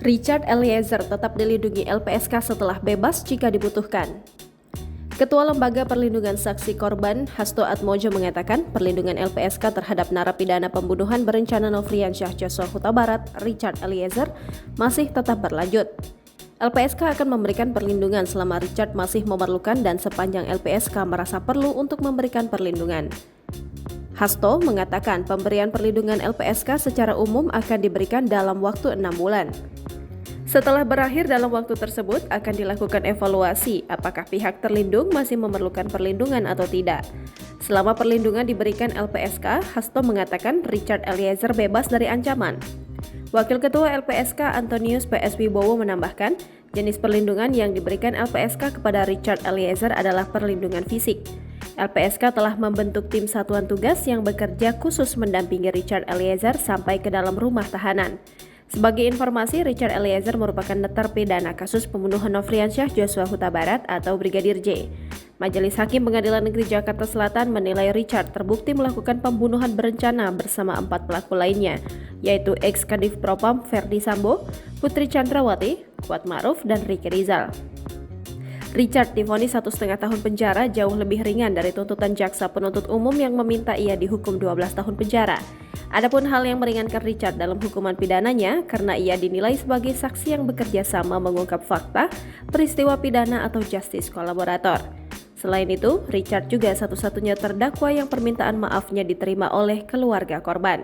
Richard Eliezer tetap dilindungi LPSK setelah bebas jika dibutuhkan. Ketua Lembaga Perlindungan Saksi Korban, Hasto Atmojo mengatakan perlindungan LPSK terhadap narapidana pembunuhan berencana Nofriansyah Joshua Huta Barat, Richard Eliezer, masih tetap berlanjut. LPSK akan memberikan perlindungan selama Richard masih memerlukan dan sepanjang LPSK merasa perlu untuk memberikan perlindungan. Hasto mengatakan pemberian perlindungan LPSK secara umum akan diberikan dalam waktu 6 bulan. Setelah berakhir dalam waktu tersebut, akan dilakukan evaluasi apakah pihak terlindung masih memerlukan perlindungan atau tidak. Selama perlindungan diberikan LPSK, Hasto mengatakan Richard Eliezer bebas dari ancaman. Wakil Ketua LPSK Antonius PS Wibowo menambahkan, jenis perlindungan yang diberikan LPSK kepada Richard Eliezer adalah perlindungan fisik. LPSK telah membentuk tim satuan tugas yang bekerja khusus mendampingi Richard Eliezer sampai ke dalam rumah tahanan. Sebagai informasi, Richard Eliezer merupakan terpidana kasus pembunuhan Nofriansyah Joshua Huta Barat atau Brigadir J. Majelis Hakim Pengadilan Negeri Jakarta Selatan menilai Richard terbukti melakukan pembunuhan berencana bersama 4 pelaku lainnya, yaitu ex-Kadif Propam Ferdi Sambo, Putri Chandrawati, Kuat Ma'ruf, dan Ricky Rizal. Richard divonis 1,5 tahun penjara, jauh lebih ringan dari tuntutan jaksa penuntut umum yang meminta ia dihukum 12 tahun penjara. Adapun hal yang meringankan Richard dalam hukuman pidananya karena ia dinilai sebagai saksi yang bekerja sama mengungkap fakta, peristiwa pidana atau justice kolaborator. Selain itu, Richard juga satu-satunya terdakwa yang permintaan maafnya diterima oleh keluarga korban.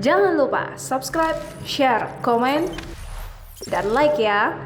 Jangan lupa subscribe, share, komen, dan like ya!